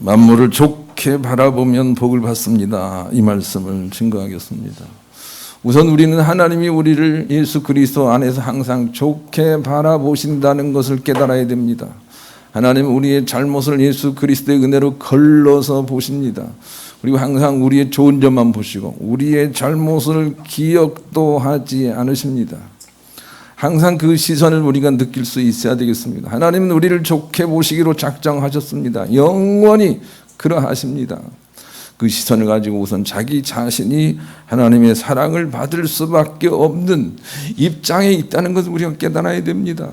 만물을 좋게 바라보면 복을 받습니다. 이 말씀을 증거하겠습니다. 우선 우리는 하나님이 우리를 예수 그리스도 안에서 항상 좋게 바라보신다는 것을 깨달아야 됩니다. 하나님은 우리의 잘못을 예수 그리스도의 은혜로 걸러서 보십니다. 그리고 항상 우리의 좋은 점만 보시고 우리의 잘못을 기억도 하지 않으십니다. 항상 그 시선을 우리가 느낄 수 있어야 되겠습니다. 하나님은 우리를 좋게 보시기로 작정하셨습니다. 영원히 그러하십니다. 그 시선을 가지고 우선 자기 자신이 하나님의 사랑을 받을 수밖에 없는 입장에 있다는 것을 우리가 깨달아야 됩니다.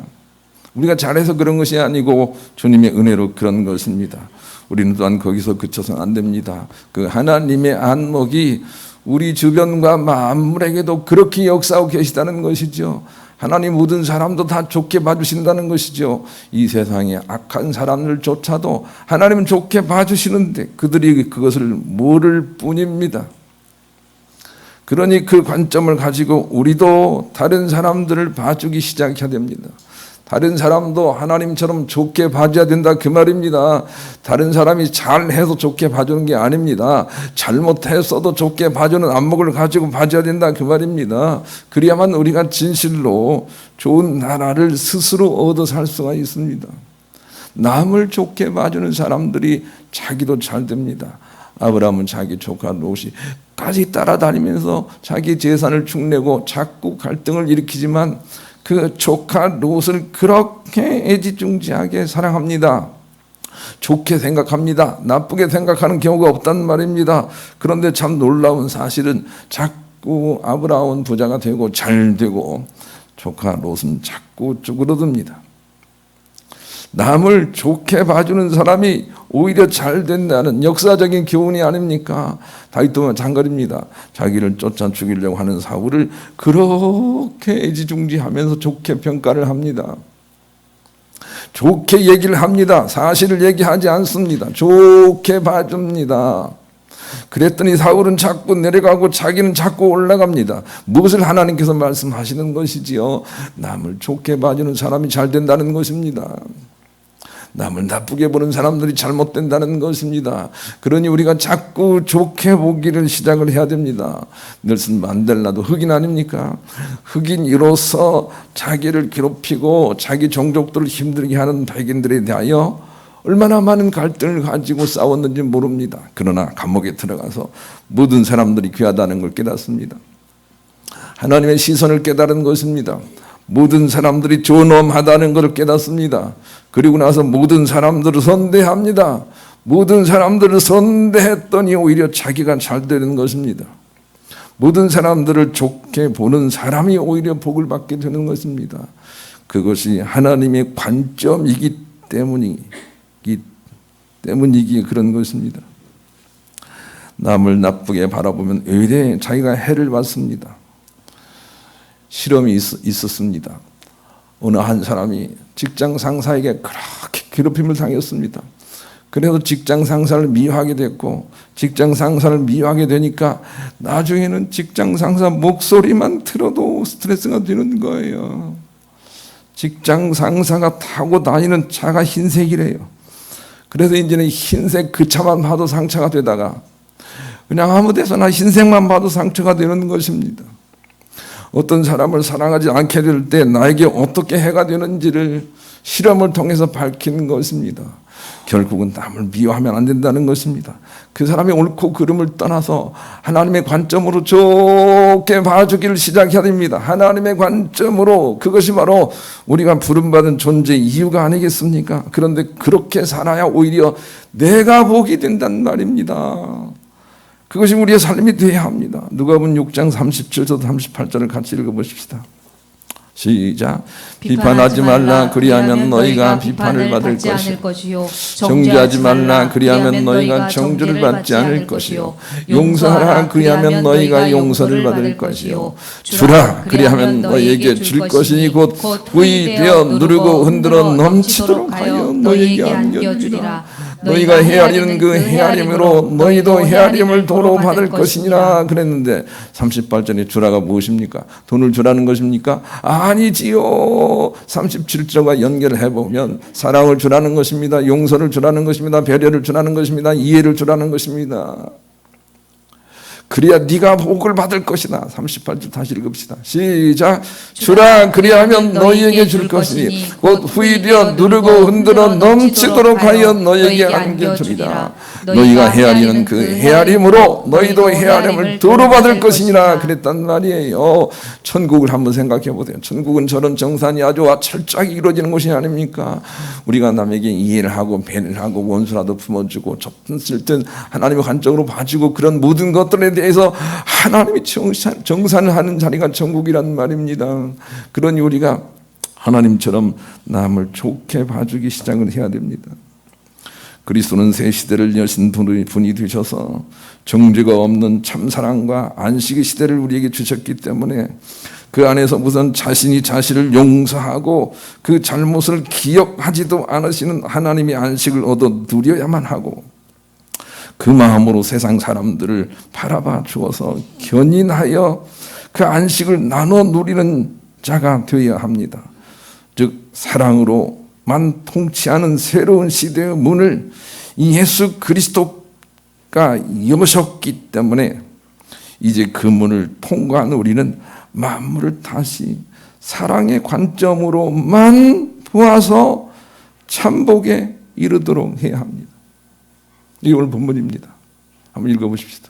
우리가 잘해서 그런 것이 아니고 주님의 은혜로 그런 것입니다. 우리는 또한 거기서 그쳐서는 안 됩니다. 그 하나님의 안목이 우리 주변과 만물에게도 그렇게 역사하고 계시다는 것이죠. 하나님 모든 사람도 다 좋게 봐주신다는 것이죠. 이 세상에 악한 사람들조차도 하나님은 좋게 봐주시는데 그들이 그것을 모를 뿐입니다. 그러니 그 관점을 가지고 우리도 다른 사람들을 봐주기 시작해야 됩니다. 다른 사람도 하나님처럼 좋게 봐줘야 된다 그 말입니다. 다른 사람이 잘해서 좋게 봐주는 게 아닙니다. 잘못했어도 좋게 봐주는 안목을 가지고 봐줘야 된다 그 말입니다. 그래야만 우리가 진실로 좋은 나라를 스스로 얻어 살 수가 있습니다. 남을 좋게 봐주는 사람들이 자기도 잘 됩니다. 아브라함은 자기 조카 롯이까지 따라다니면서 자기 재산을 축내고 자꾸 갈등을 일으키지만 그 조카 롯을 그렇게 애지중지하게 사랑합니다. 좋게 생각합니다. 나쁘게 생각하는 경우가 없단 말입니다. 그런데 참 놀라운 사실은 자꾸 아브라함은 부자가 되고 잘 되고 조카 롯은 자꾸 쭈그러듭니다. 남을 좋게 봐주는 사람이 오히려 잘 된다는 역사적인 교훈이 아닙니까? 다윗도 마찬가지입니다. 자기를 쫓아 죽이려고 하는 사울을 그렇게 애지중지하면서 좋게 평가를 합니다. 좋게 얘기를 합니다. 사실을 얘기하지 않습니다. 좋게 봐줍니다. 그랬더니 사울은 자꾸 내려가고 자기는 자꾸 올라갑니다. 무엇을 하나님께서 말씀하시는 것이지요? 남을 좋게 봐주는 사람이 잘 된다는 것입니다. 남을 나쁘게 보는 사람들이 잘못된다는 것입니다. 그러니 우리가 자꾸 좋게 보기를 시작을 해야 됩니다. 넬슨 만델라도 흑인 아닙니까? 흑인으로서 자기를 괴롭히고 자기 종족들을 힘들게 하는 백인들에 대하여 얼마나 많은 갈등을 가지고 싸웠는지 모릅니다. 그러나 감옥에 들어가서 모든 사람들이 귀하다는 걸 깨닫습니다. 하나님의 시선을 깨달은 것입니다. 모든 사람들이 존엄하다는 것을 깨닫습니다. 그리고 나서 모든 사람들을 선대합니다. 모든 사람들을 선대했더니 오히려 자기가 잘 되는 것입니다. 모든 사람들을 좋게 보는 사람이 오히려 복을 받게 되는 것입니다. 그것이 하나님의 관점이기 때문이기 그런 것입니다. 남을 나쁘게 바라보면 의뢰 자기가 해를 받습니다. 실험이 있었습니다. 어느 한 사람이 직장 상사에게 그렇게 괴롭힘을 당했습니다. 그래서 직장 상사를 미워하게 됐고 직장 상사를 미워하게 되니까 나중에는 직장 상사 목소리만 들어도 스트레스가 되는 거예요. 직장 상사가 타고 다니는 차가 흰색이래요. 그래서 이제는 흰색 그 차만 봐도 상처가 되다가 그냥 아무 데서나 흰색만 봐도 상처가 되는 것입니다. 어떤 사람을 사랑하지 않게 될 때 나에게 어떻게 해가 되는지를 실험을 통해서 밝히는 것입니다. 결국은 남을 미워하면 안 된다는 것입니다. 그 사람이 옳고 그름을 떠나서 하나님의 관점으로 좋게 봐주기를 시작해야 됩니다. 하나님의 관점으로 그것이 바로 우리가 부름받은 존재의 이유가 아니겠습니까? 그런데 그렇게 살아야 오히려 내가 복이 된단 말입니다. 그것이 우리의 삶이 되어야 합니다. 누가복음 6장 37절 38절을 같이 읽어보십시다. 시작. 비판하지 말라 그리하면 너희가 비판을 받을 것이요 정죄하지 말라 그리하면 너희가 정죄를 받지 않을 것이요 용서하라 그리하면 너희가 용서를 받을 것이요 주라 그리하면 너희에게 줄 것이니 곧 부이 되어 누르고 흔들어 넘치도록 하여 너희에게 안겨주리라. 너희가 헤아리는 그 헤아림으로 너희도 헤아림을 도로 받을 것이니라 그랬는데 38절에 주라가 무엇입니까? 돈을 주라는 것입니까? 아니지요. 37절과 연결을 해보면 사랑을 주라는 것입니다. 용서를 주라는 것입니다. 배려를 주라는 것입니다. 이해를 주라는 것입니다. 그래야 네가 복을 받을 것이다. 38절 다시 읽읍시다. 시작. 주라 그리하면 너희에게 줄 것이니 곧 후이되어 누르고 흔들어 넘치도록 하여 너희에게 안겨주리라. 너희가 헤아리는 그 헤아림으로 너희도 헤아림을 도로 받을 것이니라 그랬단 말이에요. 천국을 한번 생각해 보세요. 천국은 저런 정산이 아주 철저하게 이루어지는 곳이 아닙니까? 우리가 남에게 이해를 하고 배려를 하고 원수라도 품어주고 좁든 든 하나님의 관점으로 봐주고 그런 모든 것들에 대해서 하나님이 정산을 하는 자리가 천국이란 말입니다. 그러니 우리가 하나님처럼 남을 좋게 봐주기 시작을 해야 됩니다. 그리스도는 새 시대를 여신 분이 되셔서 정죄가 없는 참사랑과 안식의 시대를 우리에게 주셨기 때문에 그 안에서 우선 자신이 자신을 용서하고 그 잘못을 기억하지도 않으시는 하나님의 안식을 얻어 누려야만 하고 그 마음으로 세상 사람들을 바라봐 주어서 견인하여 그 안식을 나눠 누리는 자가 되어야 합니다. 즉 사랑으로만 통치하는 새로운 시대의 문을 예수 그리스도가 여셨기 때문에 이제 그 문을 통과한 우리는 만물을 다시 사랑의 관점으로만 보아서 참복에 이르도록 해야 합니다. 이게 오늘 본문입니다. 한번 읽어보십시다.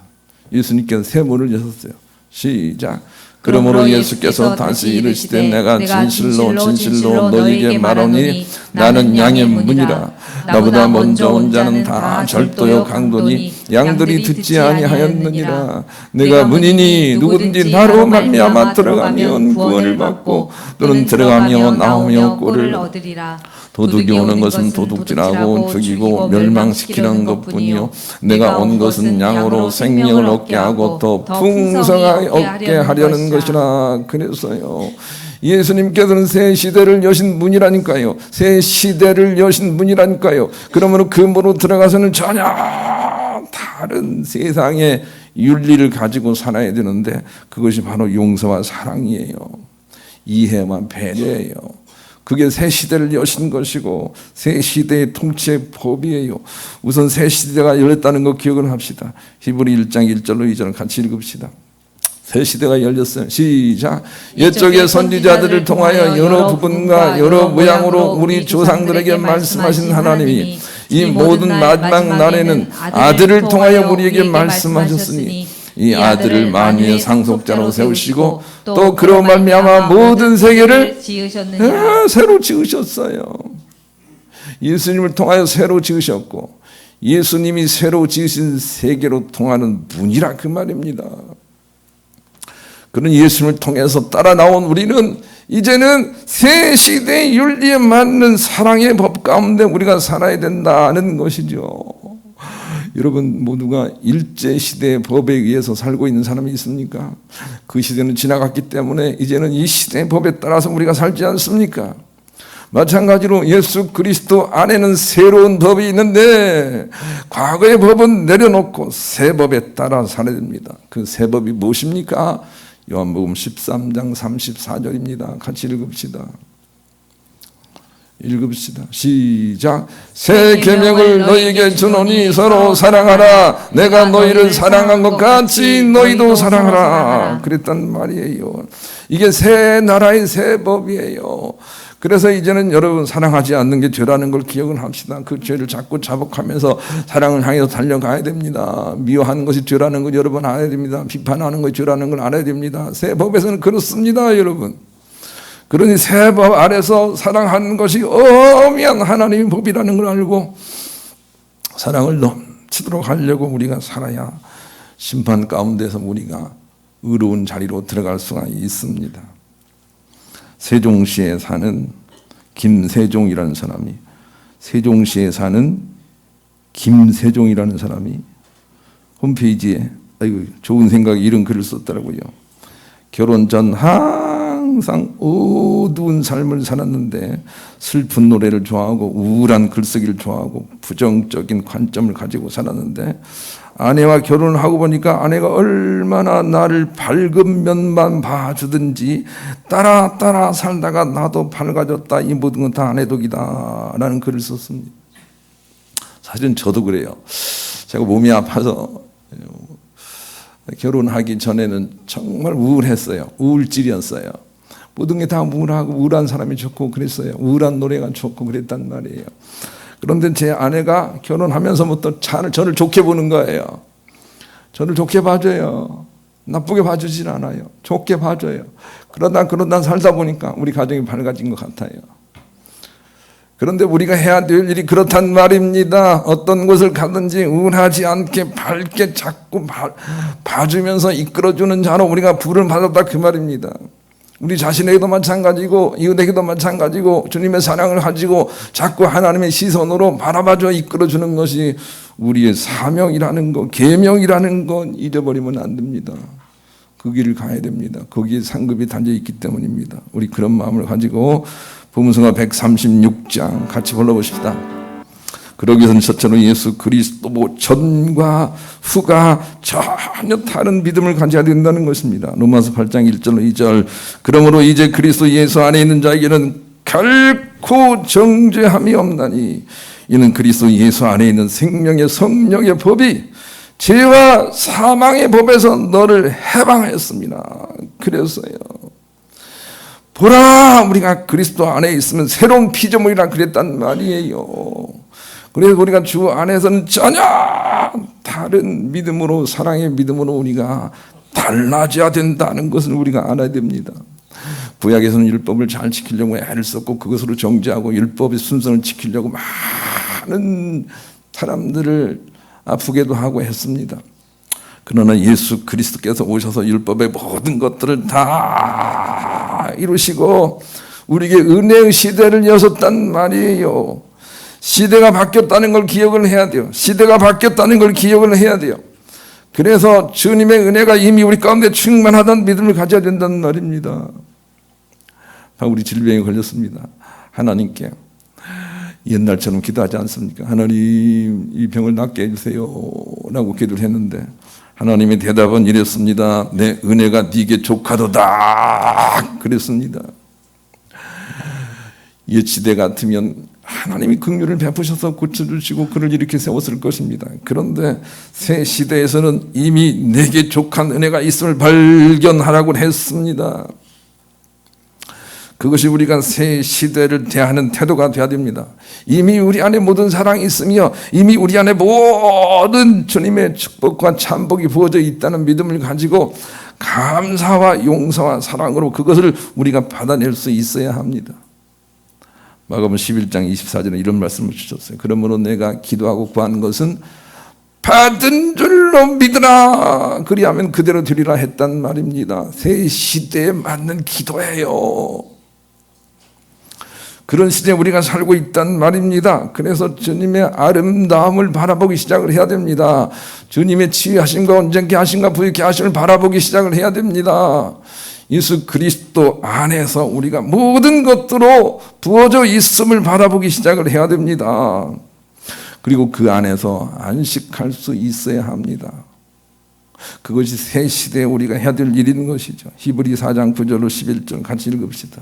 예수님께서 새 문을 여셨어요. 시작. 그러므로 예수께서 다시 이르시되 내가 진실로 너희에게 말하니 나는 양의 문이라. 나보다 먼저 온 자는 다 절도요 강도니 양들이 듣지 아니하였느니라. 내가 문이니 누구든지 나로 말미암아 들어가면 구원을 받고 또는 들어가며 나오며 꼴을 얻으리라. 도둑이 오는 것은 도둑질하고 죽이고 멸망시키는 것뿐이요 내가 온 것은 양으로 생명을 얻게 하고 더 풍성하게 얻게 하려는 것이라. 그래서요 예수님께서는 새 시대를 여신 문이라니까요. 새 시대를 여신 문이라니까요. 그러므로 그 문으로 들어가서는 전혀 다른 세상의 윤리를 가지고 살아야 되는데 그것이 바로 용서와 사랑이에요. 이해와 배려예요. 그게 새 시대를 여신 것이고 새 시대의 통치의 법이에요. 우선 새 시대가 열렸다는 거 기억을 합시다. 히브리 1장 1절로 2절을 같이 읽읍시다. 새 시대가 열렸어요. 시작. 옛적의 선지자들을 통하여 여러 부분과 여러 모양으로 우리 조상들에게 말씀하신 하나님이 이 모든 마지막 날에는 아들을 통하여 우리에게 말씀하셨으니 이 아들을 만유의 상속자로 세우시고 또 그로 말미암아 모든 세계를 새로 지으셨어요. 예수님을 통하여 새로 지으셨고 예수님이 새로 지으신 세계로 통하는 문이라 그 말입니다. 그런 예수님을 통해서 따라 나온 우리는 이제는 새 시대의 윤리에 맞는 사랑의 법 가운데 우리가 살아야 된다는 것이죠. 여러분 모두가 일제시대의 법에 의해서 살고 있는 사람이 있습니까? 그 시대는 지나갔기 때문에 이제는 이 시대의 법에 따라서 우리가 살지 않습니까? 마찬가지로 예수 그리스도 안에는 새로운 법이 있는데 과거의 법은 내려놓고 새 법에 따라 살아야 됩니다. 그 새 법이 무엇입니까? 요한복음 13장 34절입니다. 같이 읽읍시다. 시작. 새 계명을 너희에게 주노니 서로 사랑하라. 내가 너희를 사랑한 것 같이 너희도 사랑하라. 그랬단 말이에요. 이게 새 나라의 새 법이에요. 그래서 이제는 여러분 사랑하지 않는 게 죄라는 걸 기억을 합시다. 그 죄를 자꾸 자복하면서 사랑을 향해서 달려가야 됩니다. 미워하는 것이 죄라는 걸 여러분 알아야 됩니다. 비판하는 것이 죄라는 걸 알아야 됩니다. 새 법에서는 그렇습니다, 여러분. 그러니 새 법 아래서 사랑하는 것이 엄연 하나님의 법이라는 걸 알고 사랑을 넘치도록 하려고 우리가 살아야 심판 가운데서 우리가 의로운 자리로 들어갈 수가 있습니다. 세종시에 사는 김세종이라는 사람이 세종시에 사는 김세종이라는 사람이 홈페이지에 아이고 좋은 생각에 이런 글을 썼더라고요. 결혼 전 항상 어두운 삶을 살았는데 슬픈 노래를 좋아하고 우울한 글쓰기를 좋아하고 부정적인 관점을 가지고 살았는데 아내와 결혼을 하고 보니까 아내가 얼마나 나를 밝은 면만 봐주든지 따라 살다가 나도 밝아졌다. 이 모든 건 다 아내 덕이다 라는 글을 썼습니다. 사실은 저도 그래요. 제가 몸이 아파서 결혼하기 전에는 정말 우울했어요. 우울질이었어요. 모든 게 다 우울하고 우울한 사람이 좋고 그랬어요. 우울한 노래가 좋고 그랬단 말이에요. 그런데 제 아내가 결혼하면서부터 저를 좋게 보는 거예요. 저를 좋게 봐줘요. 나쁘게 봐주진 않아요. 좋게 봐줘요. 그러다 살다 보니까 우리 가정이 밝아진 것 같아요. 그런데 우리가 해야 될 일이 그렇단 말입니다. 어떤 곳을 가든지 우울하지 않게 밝게 자꾸 봐주면서 이끌어주는 자로 우리가 부름을 받았다 그 말입니다. 우리 자신에게도 마찬가지고 이웃에게도 마찬가지고 주님의 사랑을 가지고 자꾸 하나님의 시선으로 바라봐줘 이끌어주는 것이 우리의 사명이라는 것, 계명이라는 것 잊어버리면 안 됩니다. 그 길을 가야 됩니다. 거기에 상급이 달려있기 때문입니다. 우리 그런 마음을 가지고 복음서가 136장 같이 불러보십시다. 그러기 위해서는 첫째로 예수 그리스도 전과 후가 전혀 다른 믿음을 가져야 된다는 것입니다. 로마서 8장 1절 2절 그러므로 이제 그리스도 예수 안에 있는 자에게는 결코 정죄함이 없나니 이는 그리스도 예수 안에 있는 생명의 성령의 법이 죄와 사망의 법에서 너를 해방하였습니다. 그래서요 보라 우리가 그리스도 안에 있으면 새로운 피조물이라 그랬단 말이에요. 그래서 우리가 주 안에서는 전혀 다른 믿음으로 사랑의 믿음으로 우리가 달라져야 된다는 것을 우리가 알아야 됩니다. 구약에서는 율법을 잘 지키려고 애를 썼고 그것으로 정죄하고 율법의 순서를 지키려고 많은 사람들을 아프게도 하고 했습니다. 그러나 예수 그리스도께서 오셔서 율법의 모든 것들을 다 이루시고 우리에게 은혜의 시대를 여셨단 말이에요. 시대가 바뀌었다는 걸 기억을 해야 돼요. 시대가 바뀌었다는 걸 기억을 해야 돼요. 그래서 주님의 은혜가 이미 우리 가운데 충만하다는 믿음을 가져야 된다는 말입니다. 우리 질병에 걸렸습니다. 하나님께 옛날처럼 기도하지 않습니까? 하나님 이 병을 낫게 해주세요 라고 기도를 했는데 하나님의 대답은 이랬습니다. 내 은혜가 네게 족하도다 그랬습니다. 옛 시대 같으면 하나님이 긍휼을 베푸셔서 고쳐주시고 그를 이렇게 세웠을 것입니다. 그런데 새 시대에서는 이미 내게 족한 은혜가 있음을 발견하라고 했습니다. 그것이 우리가 새 시대를 대하는 태도가 되어야 됩니다. 이미 우리 안에 모든 사랑이 있으며 이미 우리 안에 모든 주님의 축복과 참복이 부어져 있다는 믿음을 가지고 감사와 용서와 사랑으로 그것을 우리가 받아낼 수 있어야 합니다. 마가복음 11장 24절에 이런 말씀을 주셨어요. 그러므로 내가 기도하고 구하는 것은 받은 줄로 믿으라 그리하면 그대로 되리라 했단 말입니다. 새 시대에 맞는 기도예요. 그런 시대에 우리가 살고 있단 말입니다. 그래서 주님의 아름다움을 바라보기 시작을 해야 됩니다. 주님의 치유하심과 온전케 하심과 부유케 하심을 바라보기 시작을 해야 됩니다. 예수 그리스도 안에서 우리가 모든 것들로 부어져 있음을 바라보기 시작을 해야 됩니다. 그리고 그 안에서 안식할 수 있어야 합니다. 그것이 새 시대에 우리가 해야 될 일인 것이죠. 히브리 4장 9절로 11절 같이 읽읍시다.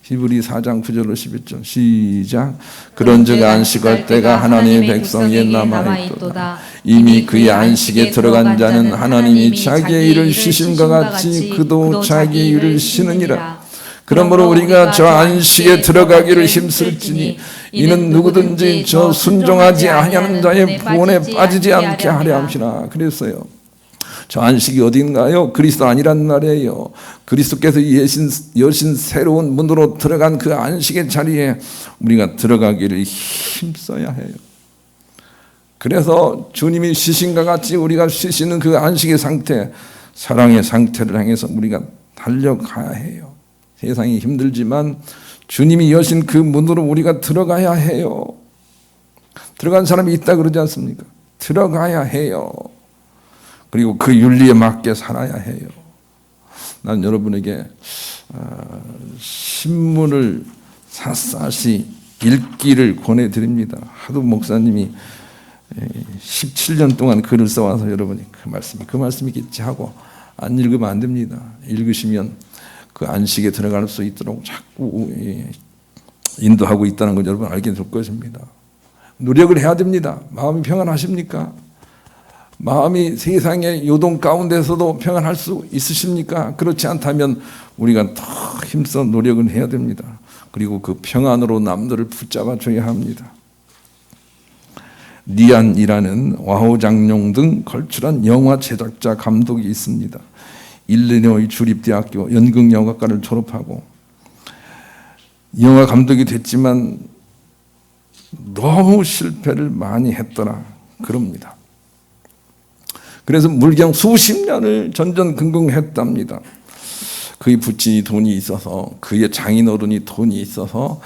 히브리 4장 9절로 11절 시작. 그런즉 안식할 때가 하나님의 백성에게 남아있도다. 이미 그의 안식에 들어간 자는 하나님이 자기의 일을 쉬심과 같이 그도 자기의 일을 쉬느니라. 그러므로 우리가 저 안식에 들어가기를 힘쓸지니 이는 누구든지 저 순종하지 아니하는 자의 구원에 빠지지 않게 하려 함이라. 그랬어요. 저 안식이 어딘가요? 그리스도 아니란 말이에요. 그리스도께서 여신 새로운 문으로 들어간 그 안식의 자리에 우리가 들어가기를 힘써야 해요. 그래서 주님이 쉬신과 같이 우리가 쉬시는 그 안식의 상태, 사랑의 상태를 향해서 우리가 달려가야 해요. 세상이 힘들지만 주님이 여신 그 문으로 우리가 들어가야 해요. 들어간 사람이 있다 그러지 않습니까? 들어가야 해요. 그리고 그 윤리에 맞게 살아야 해요. 난 여러분에게 신문을 샅샅이 읽기를 권해드립니다. 하도 목사님이 17년 동안 글을 써와서 여러분이 그 말씀이겠지 하고 안 읽으면 안 됩니다. 읽으시면 그 안식에 들어갈 수 있도록 자꾸 인도하고 있다는 걸 여러분 알게 될 것입니다. 노력을 해야 됩니다. 마음이 평안하십니까? 마음이 세상의 요동 가운데서도 평안할 수 있으십니까? 그렇지 않다면 우리가 더 힘써 노력을 해야 됩니다. 그리고 그 평안으로 남들을 붙잡아 줘야 합니다. 니안이라는 와호장룡 등 걸출한 영화 제작자 감독이 있습니다. 일리노이 주립대학교 연극영화과를 졸업하고 영화 감독이 됐지만 너무 실패를 많이 했더라 그럽니다. 그래서 물경 수십 년을 전전긍긍했답니다. 그의 부친이 돈이 있어서, 그의 장인어른이 돈이 있어서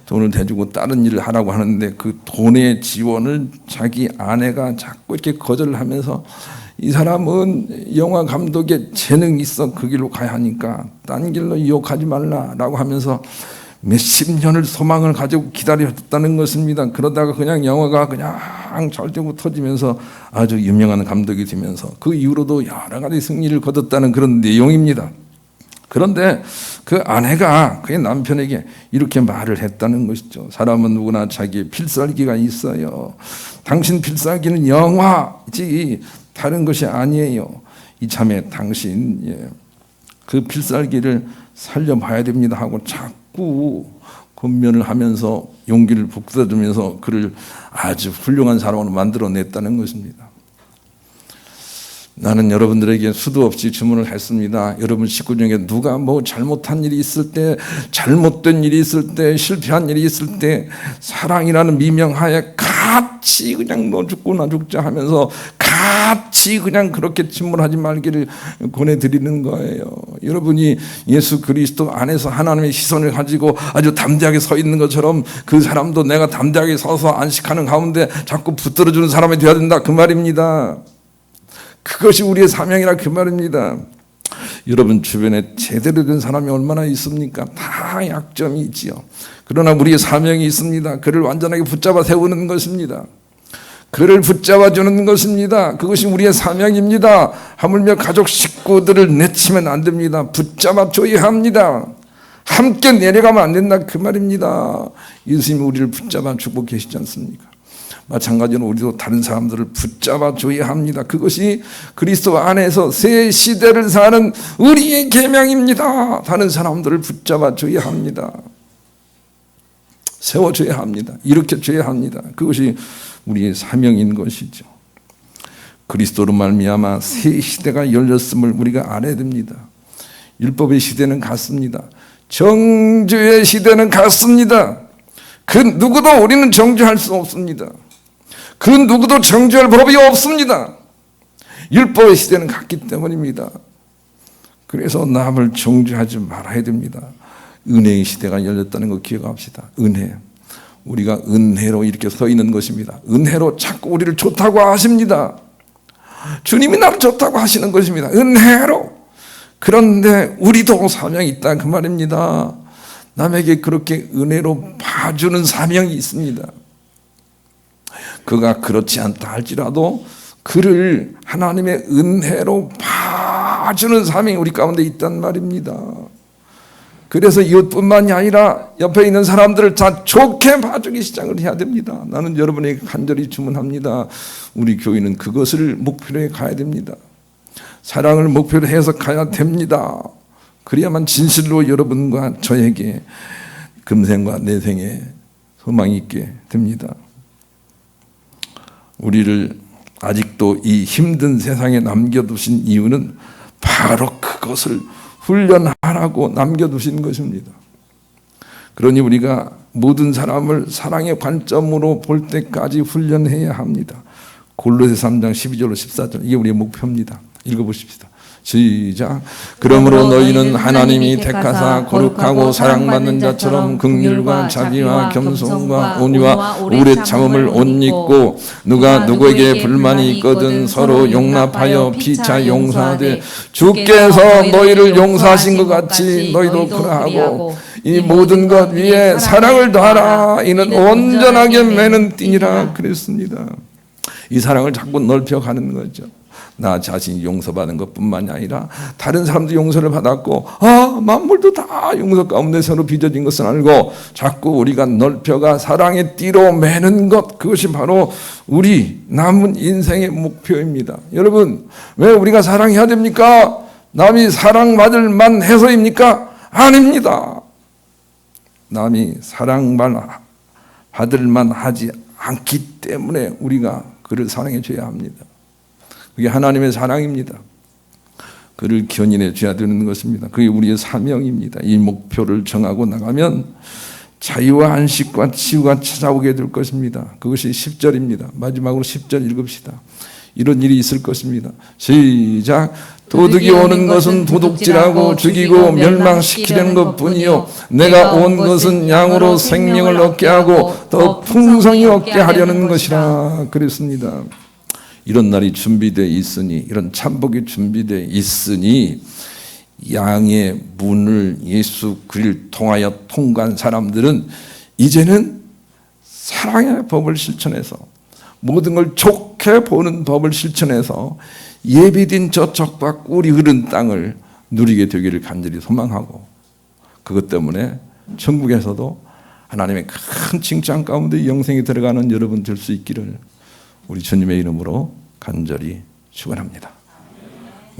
돈을 대주고 다른 일을 하라고 하는데 그 돈의 지원을 자기 아내가 자꾸 이렇게 거절을 하면서 이 사람은 영화 감독에 재능이 있어 그 길로 가야 하니까 딴 길로 유혹하지 말라라고 하면서 몇십 년을 소망을 가지고 기다렸다는 것입니다. 그러다가 그냥 영화가 그냥 절대로 터지면서 아주 유명한 감독이 되면서 그 이후로도 여러 가지 승리를 거뒀다는 그런 내용입니다. 그런데 그 아내가 그의 남편에게 이렇게 말을 했다는 것이죠. 사람은 누구나 자기의 필살기가 있어요. 당신 필살기는 영화지 다른 것이 아니에요. 이참에 당신 그 필살기를 살려봐야 됩니다 하고 자꾸 권면을 하면서 용기를 북돋으면서 그를 아주 훌륭한 사람으로 만들어냈다는 것입니다. 나는 여러분들에게 수도 없이 주문을 했습니다. 여러분 식구 중에 누가 뭐 잘못한 일이 있을 때, 잘못된 일이 있을 때, 실패한 일이 있을 때 사랑이라는 미명하에 같이 그냥 너 죽고 나 죽자 하면서 같이 그냥 그렇게 침몰하지 말기를 권해드리는 거예요. 여러분이 예수 그리스도 안에서 하나님의 시선을 가지고 아주 담대하게 서 있는 것처럼 그 사람도 내가 담대하게 서서 안식하는 가운데 자꾸 붙들어주는 사람이 되어야 된다 그 말입니다. 그것이 우리의 사명이라 그 말입니다. 여러분 주변에 제대로 된 사람이 얼마나 있습니까? 다 약점이 있지요. 그러나 우리의 사명이 있습니다. 그를 완전하게 붙잡아 세우는 것입니다. 그를 붙잡아 주는 것입니다. 그것이 우리의 사명입니다. 하물며 가족 식구들을 내치면 안 됩니다. 붙잡아 줘야 합니다. 함께 내려가면 안 된다 그 말입니다. 예수님이 우리를 붙잡아 주고 계시지 않습니까? 마찬가지로 우리도 다른 사람들을 붙잡아 줘야 합니다. 그것이 그리스도 안에서 새 시대를 사는 우리의 계명입니다. 다른 사람들을 붙잡아 줘야 합니다. 세워줘야 합니다. 일으켜줘야 합니다. 그것이 우리의 사명인 것이죠. 그리스도로 말미암아 새 시대가 열렸음을 우리가 알아야 됩니다. 율법의 시대는 갔습니다. 정죄의 시대는 갔습니다. 그 누구도 우리는 정죄할 수 없습니다. 그 누구도 정죄할 법이 없습니다. 율법의 시대는 갔기 때문입니다. 그래서 남을 정죄하지 말아야 됩니다. 은혜의 시대가 열렸다는 거 기억합시다. 은혜. 우리가 은혜로 이렇게 서 있는 것입니다. 은혜로 자꾸 우리를 좋다고 하십니다. 주님이 나를 좋다고 하시는 것입니다. 은혜로. 그런데 우리도 사명이 있다 그 말입니다. 남에게 그렇게 은혜로 봐주는 사명이 있습니다. 그가 그렇지 않다 할지라도 그를 하나님의 은혜로 봐주는 사명이 우리 가운데 있단 말입니다. 그래서 이웃뿐만이 아니라 옆에 있는 사람들을 다 좋게 봐주기 시작을 해야 됩니다. 나는 여러분에게 간절히 주문합니다. 우리 교회는 그것을 목표로 해 가야 됩니다. 사랑을 목표로 해서 가야 됩니다. 그래야만 진실로 여러분과 저에게 금생과 내생에 소망이 있게 됩니다. 우리를 아직도 이 힘든 세상에 남겨두신 이유는 바로 그것을 훈련하라고 남겨두신 것입니다. 그러니 우리가 모든 사람을 사랑의 관점으로 볼 때까지 훈련해야 합니다. 골로새 3장 12절로 14절 이게 우리의 목표입니다. 읽어보십시다. 시작. 그러므로 너희는 하나님이 택하사 거룩하고 사랑받는 자처럼 긍휼과 자비와 겸손과 온유와 오래 참음을 옷 입고 누가 누구에게 불만이 있거든 서로 용납하여 피차 용서하되 주께서 너희를 용서하신 것 같이 너희도 그러하고 이 모든 것 위에 사랑을 더하라. 이는 온전하게 매는 띠니라 그랬습니다. 이 사랑을 자꾸 넓혀가는 거죠. 나 자신이 용서받은 것뿐만이 아니라 다른 사람도 용서를 받았고 만물도 다 용서 가운데 서로 빚어진 것을 알고 자꾸 우리가 넓혀가 사랑의 띠로 매는 것, 그것이 바로 우리 남은 인생의 목표입니다. 여러분, 왜 우리가 사랑해야 됩니까? 남이 사랑받을 만해서입니까? 아닙니다. 남이 사랑받을 만하지 않기 때문에 우리가 그를 사랑해 줘야 합니다. 그게 하나님의 사랑입니다. 그를 견인해 줘야 되는 것입니다. 그게 우리의 사명입니다. 이 목표를 정하고 나가면 자유와 안식과 치유가 찾아오게 될 것입니다. 그것이 10절입니다. 마지막으로 10절 읽읍시다. 이런 일이 있을 것입니다. 시작. 도둑이 오는 것은 도둑질하고 죽이고 멸망시키려는 것뿐이요 내가 온 것은 양으로 생명을 얻게 하고 더 풍성히 얻게 하려는 것이라 그랬습니다. 이런 날이 준비되어 있으니, 이런 참복이 준비되어 있으니 양의 문을 예수 그리스도를 통하여 통과한 사람들은 이제는 사랑의 법을 실천해서 모든 걸 좋게 보는 법을 실천해서 예비된 저쪽과 꿀이 흐른 땅을 누리게 되기를 간절히 소망하고, 그것 때문에 천국에서도 하나님의 큰 칭찬 가운데 영생이 들어가는 여러분 될 수 있기를 우리 주님의 이름으로 간절히 축원합니다.